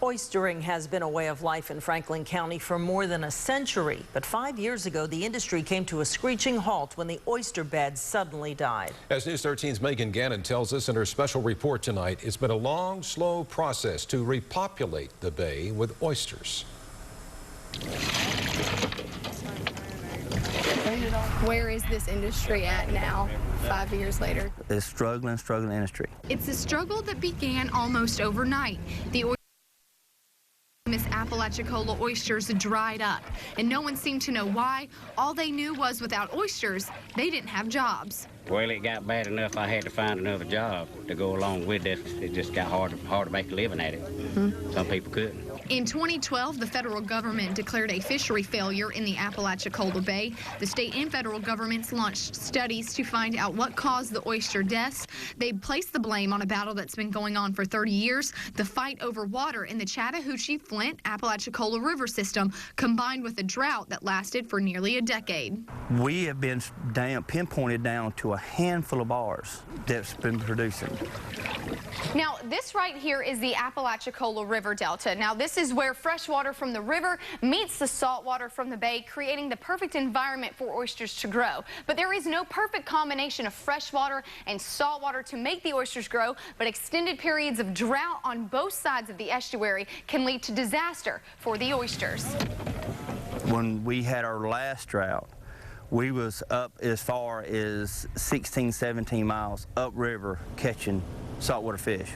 Oystering has been a way of life in Franklin County for more than a century. But 5 years ago, the industry came to a screeching halt when the oyster beds suddenly died. As News 13's Megan Gannon tells us in her special report tonight, it's been a long, slow process to repopulate the bay with oysters. Where is this industry at now, 5 years later? It's struggling industry. It's a struggle that began almost overnight. The famous Apalachicola oysters dried up, and no one seemed to know why. All they knew was without oysters, they didn't have jobs. Well, it got bad enough I had to find another job to go along with this. It just got hard to make a living at it. Some people couldn't. In 2012, the federal government declared a fishery failure in the Apalachicola Bay. The state and federal governments launched studies to find out what caused the oyster deaths. They placed the blame on a battle that's been going on for 30 years, the fight over water in the Chattahoochee-Flint Apalachicola River system, combined with a drought that lasted for nearly a decade. We have been pinpointed down to a handful of bars that's been producing. Now, this right here is the Apalachicola River Delta. Now, this is where fresh water from the river meets the salt water from the bay, creating the perfect environment for oysters to grow. But there is no perfect combination of fresh water and salt water to make the oysters grow, but extended periods of drought on both sides of the estuary can lead to disaster for the oysters. When we had our last drought, we was up as far as 16, 17 miles upriver catching saltwater fish.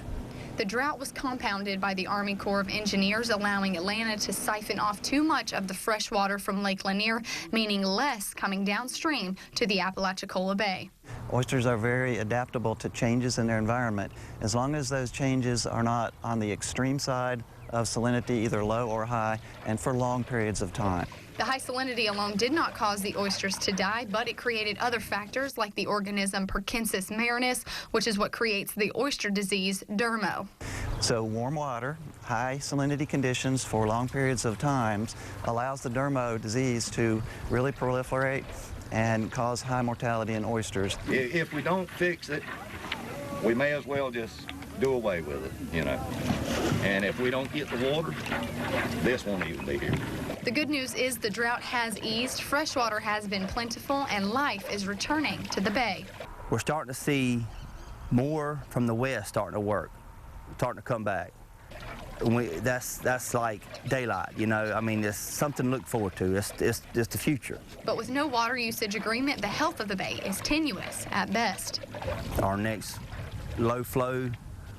The drought was compounded by the Army Corps of Engineers allowing Atlanta to siphon off too much of the fresh water from Lake Lanier, meaning less coming downstream to the Apalachicola Bay. Oysters are very adaptable to changes in their environment, as long as those changes are not on the extreme side of salinity, either low or high, and for long periods of time. The high salinity alone did not cause the oysters to die, but it created other factors like the organism Perkinsus marinus, which is what creates the oyster disease dermo. So warm water, high salinity conditions for long periods of time allows the dermo disease to really proliferate and cause high mortality in oysters. If we don't fix it, we may as well just do away with it, you know. And if we don't get the water, this won't even be here. The good news is the drought has eased, fresh water has been plentiful, and life is returning to the bay. We're starting to see more from the west starting to work, starting to come back. That's like daylight, you know. I mean, it's something to look forward to. It's the future. But with no water usage agreement, the health of the bay is tenuous at best. Our next low flow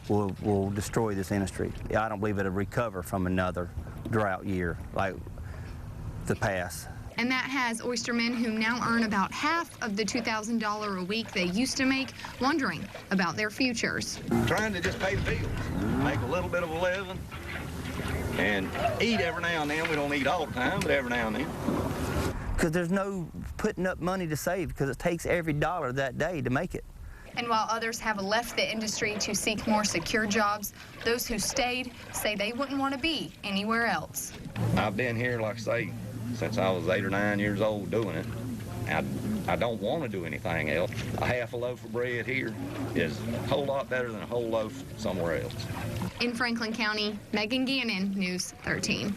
will destroy this industry. I don't believe it'll recover from another drought year like the past. And that has oystermen who now earn about half of the $2,000 a week they used to make, wondering about their futures. Trying to just pay the bills, make a little bit of a living, and eat every now and then. We don't eat all the time, but every now and then. Because there's no putting up money to save, because it takes every dollar that day to make it. And while others have left the industry to seek more secure jobs, those who stayed say they wouldn't want to be anywhere else. I've been here, like I say, since I was 8 or 9 years old doing it. I don't want to do anything else. A half a loaf of bread here is a whole lot better than a whole loaf somewhere else. In Franklin County, Megan Gannon, News 13.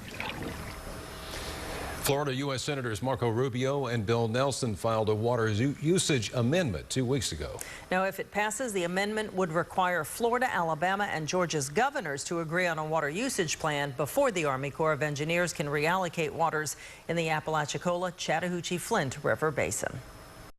Florida U.S. Senators Marco Rubio and Bill Nelson filed a water usage amendment 2 weeks ago. Now, if it passes, the amendment would require Florida, Alabama, and Georgia's governors to agree on a water usage plan before the Army Corps of Engineers can reallocate waters in the Apalachicola, Chattahoochee-Flint River Basin.